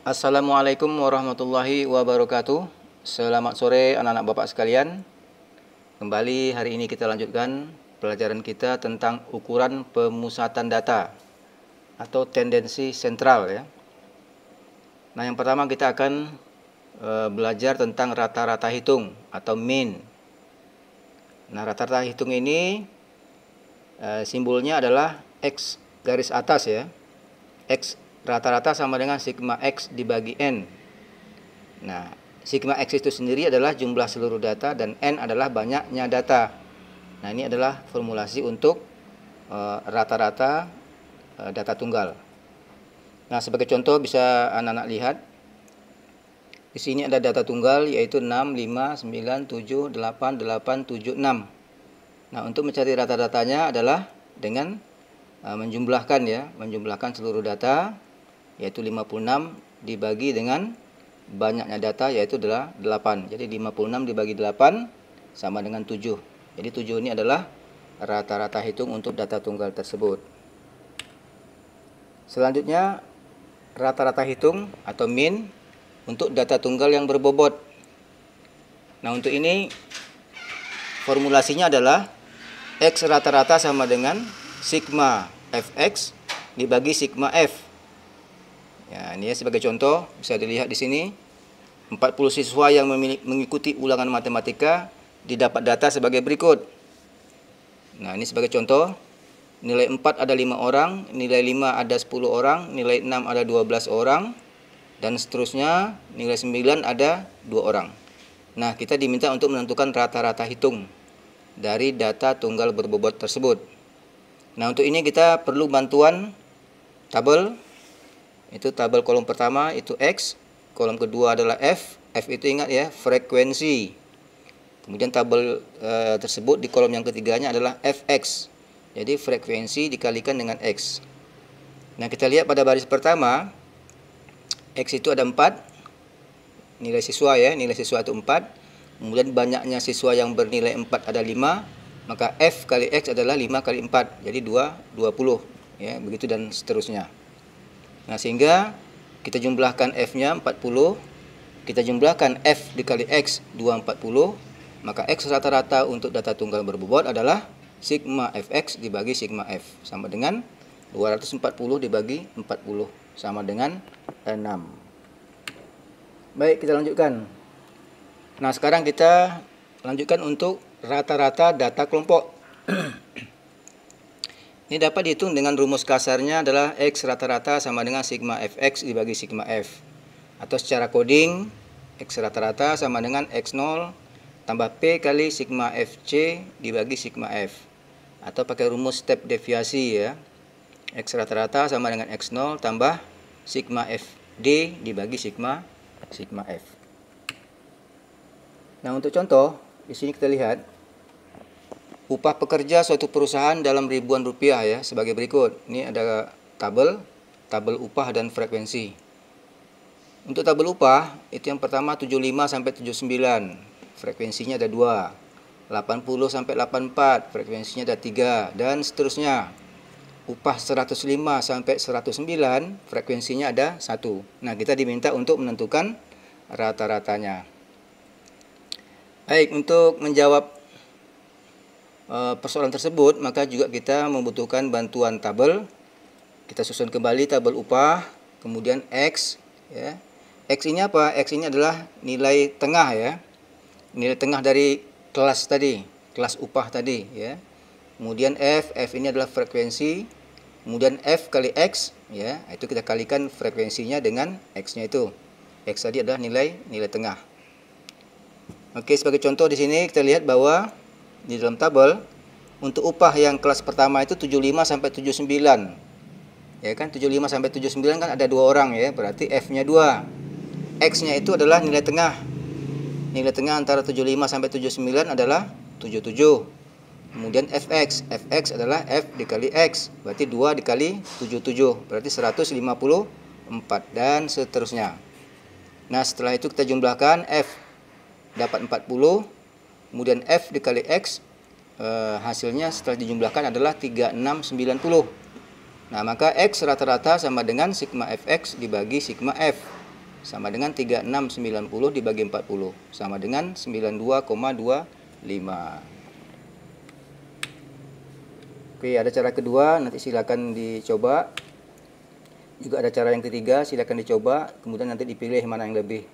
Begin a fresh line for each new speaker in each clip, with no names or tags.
Assalamualaikum warahmatullahi wabarakatuh. Selamat sore anak-anak bapak sekalian. Kembali hari ini kita lanjutkan pelajaran kita tentang ukuran pemusatan data atau tendensi sentral ya. Nah, yang pertama kita akan belajar tentang rata-rata hitung atau mean. Nah, rata-rata hitung ini simbolnya adalah X garis atas ya. X rata-rata sama dengan sigma X dibagi N. Nah, sigma X itu sendiri adalah jumlah seluruh data dan N adalah banyaknya data. Nah, ini adalah formulasi untuk rata-rata data tunggal. Nah, sebagai contoh bisa anak-anak lihat. Di sini ada data tunggal yaitu 6, 5, 9, 7, 8, 8, 7, 6. Nah, untuk mencari rata-ratanya adalah dengan menjumlahkan seluruh data yaitu 56 dibagi dengan banyaknya data yaitu adalah 8. Jadi 56 dibagi 8 sama dengan 7. Jadi 7 ini adalah rata-rata hitung untuk data tunggal tersebut. Selanjutnya rata-rata hitung atau mean untuk data tunggal yang berbobot. Nah, untuk ini formulasinya adalah X rata-rata sama dengan sigma Fx dibagi sigma F. Ya, ini ya sebagai contoh bisa dilihat di sini 40 siswa yang mengikuti ulangan matematika didapat data sebagai berikut. Nah, ini sebagai contoh. Nilai 4 ada 5 orang, nilai 5 ada 10 orang, nilai 6 ada 12 orang, dan seterusnya nilai 9 ada 2 orang. Nah, kita diminta untuk menentukan rata-rata hitung dari data tunggal berbobot tersebut. Nah, untuk ini kita perlu bantuan tabel. Itu tabel kolom pertama itu X, kolom kedua adalah F. F itu ingat ya, frekuensi. Kemudian tabel tersebut di kolom yang ketiganya adalah Fx. Jadi frekuensi dikalikan dengan X. Nah, kita lihat pada baris pertama X itu ada 4. Nilai siswa ya, nilai siswa itu 4. Kemudian banyaknya siswa yang bernilai 4 ada 5. Maka F kali X adalah 5 kali 4. Jadi 20 ya, begitu dan seterusnya. Nah, sehingga kita jumlahkan F-nya 40, kita jumlahkan F dikali X 240, maka X rata-rata untuk data tunggal berbobot adalah sigma Fx dibagi sigma F sama dengan 240 dibagi 40 sama dengan 6. Baik, kita lanjutkan. Nah, sekarang kita lanjutkan untuk rata-rata data kelompok. Ini dapat dihitung dengan rumus kasarnya adalah X rata-rata sama dengan sigma Fx dibagi sigma F. Atau secara coding, X rata-rata sama dengan X0 tambah P kali sigma Fc dibagi sigma F. Atau pakai rumus step deviasi ya. X rata-rata sama dengan X0 tambah sigma Fd dibagi sigma F. Nah, untuk contoh, di sini kita lihat upah pekerja suatu perusahaan dalam ribuan rupiah ya, sebagai berikut. Ini ada tabel upah dan frekuensi. Untuk tabel upah, itu yang pertama 75 sampai 79. Frekuensinya ada 2. 80 sampai 84, frekuensinya ada 3 dan seterusnya. Upah 105 sampai 109, frekuensinya ada 1. Nah, kita diminta untuk menentukan rata-ratanya. Baik, untuk menjawab persoalan tersebut, maka juga kita membutuhkan bantuan tabel. Kita susun kembali tabel upah, kemudian X ya. X ini apa? X ini adalah nilai tengah ya. Nilai tengah dari kelas tadi, kelas upah tadi ya. Kemudian F ini adalah frekuensi. Kemudian F kali X ya, itu kita kalikan frekuensinya dengan X-nya itu. X tadi adalah nilai tengah. Oke, sebagai contoh di sini kita lihat bahwa di dalam tabel untuk upah yang kelas pertama itu 75 sampai 79. Ya kan, 75 sampai 79 kan ada 2 orang ya, berarti F-nya 2. X-nya itu adalah nilai tengah. Nilai tengah antara 75 sampai 79 adalah 77. Kemudian Fx adalah F dikali X, berarti 2 dikali 77, berarti 154 dan seterusnya. Nah, setelah itu kita jumlahkan F dapat 40. Kemudian F dikali X hasilnya setelah dijumlahkan adalah 3690. Nah, maka X rata-rata sama dengan sigma Fx dibagi sigma F. sama dengan 3690 dibagi 40 sama dengan 92,25. Oke, ada cara kedua, nanti silakan dicoba. Juga ada cara yang ketiga, silakan dicoba, kemudian nanti dipilih mana yang lebih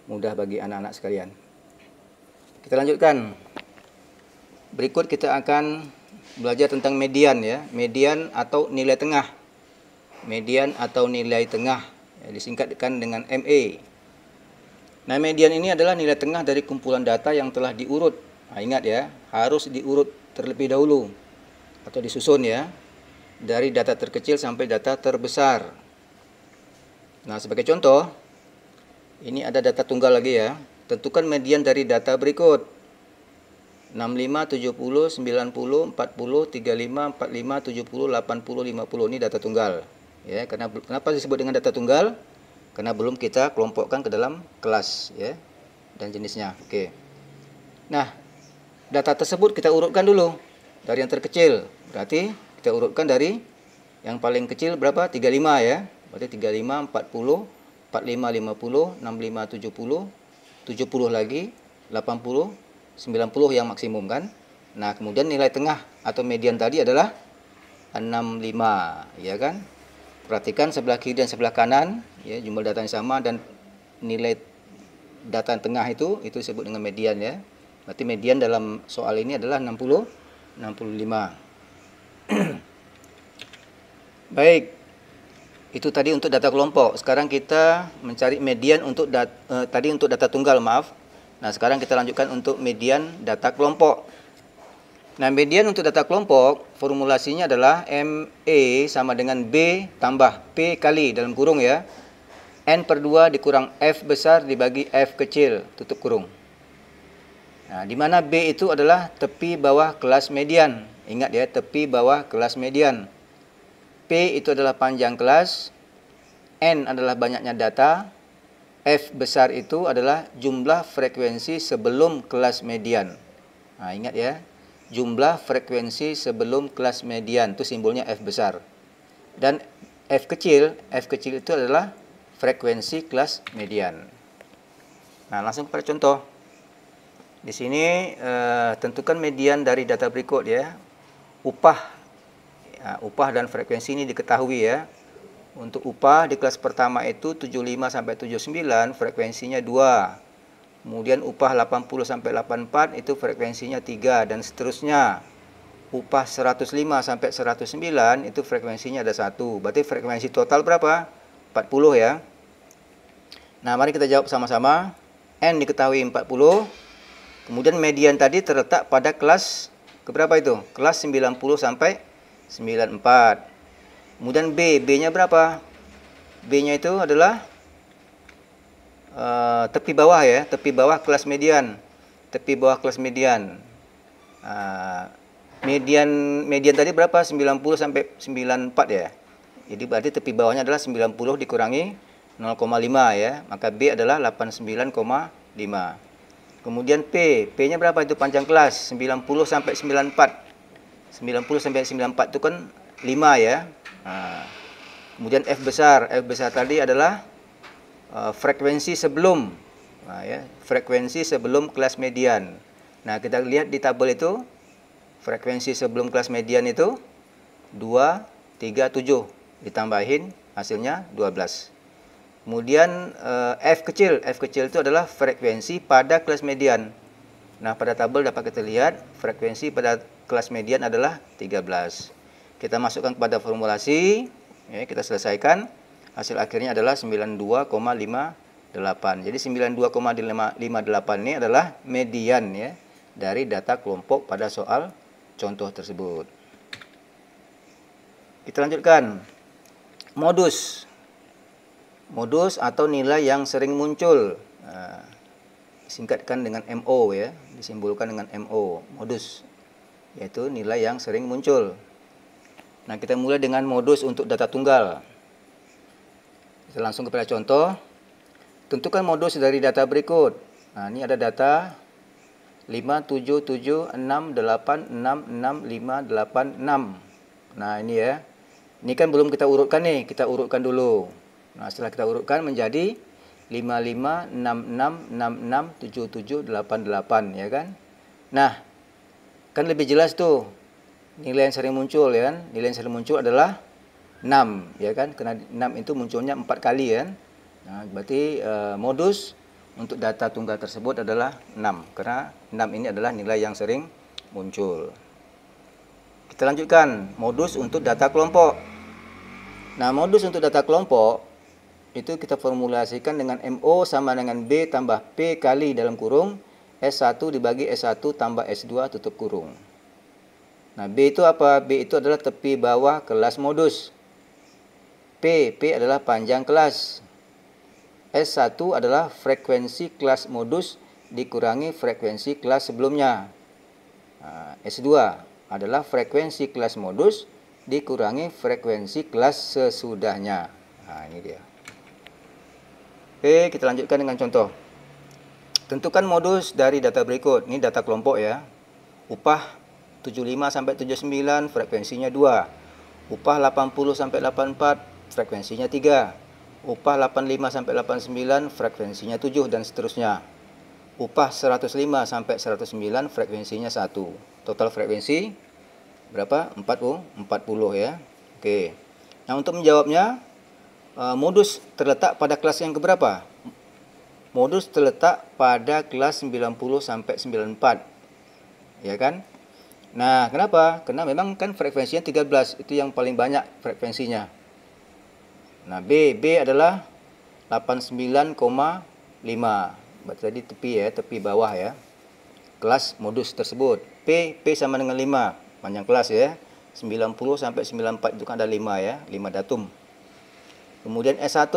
mudah bagi anak-anak sekalian. Kita lanjutkan. Berikut kita akan belajar tentang median ya, median atau nilai tengah. Median atau nilai tengah, ya, disingkatkan dengan MA. Nah, median ini adalah nilai tengah dari kumpulan data yang telah diurut. Nah, ingat ya, harus diurut terlebih dahulu atau disusun ya, dari data terkecil sampai data terbesar. Nah, sebagai contoh, ini ada data tunggal lagi ya. Tentukan median dari data berikut: 65, 70, 90, 40, 35, 45, 70, 80, 50. Ini data tunggal. Ya, kenapa disebut dengan data tunggal? Karena belum kita kelompokkan ke dalam kelas ya, dan jenisnya. Oke. Nah, data tersebut kita urutkan dulu dari yang terkecil. Berarti kita urutkan dari yang paling kecil berapa? 35 ya. Berarti 35, 40, 45, 50, 65, 70, 70 lagi, 80, 90 yang maksimum kan. Nah, kemudian nilai tengah atau median tadi adalah 65, ya kan? Perhatikan sebelah kiri dan sebelah kanan, ya, jumlah datanya sama dan nilai data tengah itu disebut dengan median ya. Berarti median dalam soal ini adalah 65. Baik. Itu tadi untuk data kelompok. Sekarang kita mencari median untuk tadi untuk data tunggal, maaf. Nah, sekarang kita lanjutkan untuk median data kelompok. Nah, median untuk data kelompok, formulasinya adalah ME sama dengan B tambah P kali, dalam kurung ya, N/2 dikurang F besar dibagi F kecil, tutup kurung. Nah, di mana B itu adalah tepi bawah kelas median. Ingat ya, tepi bawah kelas median. P itu adalah panjang kelas, N adalah banyaknya data, F besar itu adalah jumlah frekuensi sebelum kelas median. Nah, ingat ya, jumlah frekuensi sebelum kelas median itu simbolnya F besar. Dan F kecil itu adalah frekuensi kelas median. Nah, langsung pada contoh. Di sini tentukan median dari data berikut ya. Upah dan frekuensi ini diketahui ya. Untuk upah di kelas pertama itu 75 sampai 79 frekuensinya 2. Kemudian upah 80 sampai 84 itu frekuensinya 3 dan seterusnya. Upah 105 sampai 109 itu frekuensinya ada 1. Berarti frekuensi total berapa? 40 ya. Nah, mari kita jawab sama-sama. N diketahui 40. Kemudian median tadi terletak pada kelas keberapa itu? Kelas 90 sampai 94. Kemudian B-nya berapa? B-nya itu adalah tepi bawah ya, tepi bawah kelas median. Tepi bawah kelas median. Median tadi berapa? 90 sampai 94 ya. Jadi berarti tepi bawahnya adalah 90 dikurangi 0,5 ya. Maka B adalah 89,5. Kemudian P-nya berapa itu panjang kelas? 90 sampai 94. 90 sampai 94 itu kan 5 ya. Kemudian F besar tadi adalah frekuensi sebelum frekuensi sebelum kelas median. Nah, kita lihat di tabel itu frekuensi sebelum kelas median itu 2, 3, 7 ditambahin hasilnya 12. Kemudian F kecil itu adalah frekuensi pada kelas median. Nah, pada tabel dapat kita lihat frekuensi pada kelas median adalah 13. Kita masukkan kepada formulasi, ya, kita selesaikan. Hasil akhirnya adalah 92,58. Jadi 92,58 ini adalah median ya dari data kelompok pada soal contoh tersebut. Kita lanjutkan. Modus atau nilai yang sering muncul. Disingkatkan dengan MO ya, disimbolkan dengan MO, modus, yaitu nilai yang sering muncul. Nah, kita mulai dengan modus untuk data tunggal. Kita langsung kepada contoh. Tentukan modus dari data berikut. Nah, ini ada data 577686656. Nah, ini ya. Ini kan belum kita urutkan nih, kita urutkan dulu. Nah, setelah kita urutkan menjadi 5566667788 ya kan. Nah, kan lebih jelas tuh nilai yang sering muncul ya kan. Nilai yang sering muncul adalah 6 ya kan, karena 6 itu munculnya 4 kali ya. Nah, berarti modus untuk data tunggal tersebut adalah 6 karena 6 ini adalah nilai yang sering muncul. Kita lanjutkan modus untuk data kelompok. Nah, modus untuk data kelompok itu kita formulasikan dengan MO sama dengan B tambah P kali dalam kurung S1 dibagi S1 tambah S2 tutup kurung. Nah, B itu apa? B itu adalah tepi bawah kelas modus. P adalah panjang kelas. S1 adalah frekuensi kelas modus dikurangi frekuensi kelas sebelumnya. Nah, S2 adalah frekuensi kelas modus dikurangi frekuensi kelas sesudahnya. Nah, ini dia. Oke, kita lanjutkan dengan contoh. Tentukan modus dari data berikut. Ini data kelompok ya. Upah 75 sampai 79 frekuensinya 2. Upah 80 sampai 84 frekuensinya 3. Upah 85 sampai 89 frekuensinya 7 dan seterusnya. Upah 105 sampai 109 frekuensinya 1. Total frekuensi berapa? 40 ya. Oke. Nah, untuk menjawabnya modus terletak pada kelas yang keberapa? Modus terletak pada kelas 90 sampai 94. Ya kan? Nah, kenapa? Karena memang kan frekuensinya 13, itu yang paling banyak frekuensinya. Nah, B adalah 89,5. Berarti tadi tepi ya, tepi bawah ya. Kelas modus tersebut. P sama dengan 5, panjang kelas ya. 90 sampai 94 itu kan ada 5 ya, 5 datum. Kemudian S1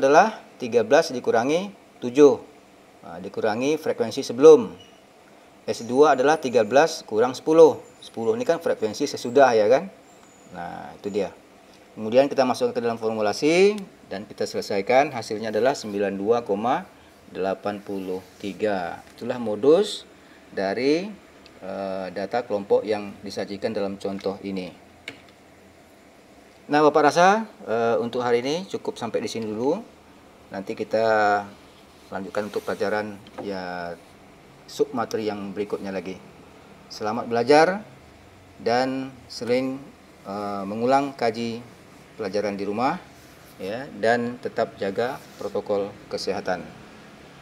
adalah 13 dikurangi 7. Nah, dikurangi frekuensi sebelum. S2 adalah 13 kurang 10. 10 ini kan frekuensi sesudah ya kan. Nah, itu dia. Kemudian kita masuk ke dalam formulasi dan kita selesaikan, hasilnya adalah 92,83. Itulah modus dari data kelompok yang disajikan dalam contoh ini. Nah, Bapak rasa untuk hari ini cukup sampai di sini dulu. Nanti kita lanjutkan untuk pelajaran ya sub materi yang berikutnya lagi. Selamat belajar dan sering mengulang kaji pelajaran di rumah ya, dan tetap jaga protokol kesehatan.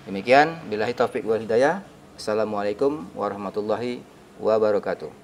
Demikian, billahi taufik wal hidayah. Assalamualaikum warahmatullahi wabarakatuh.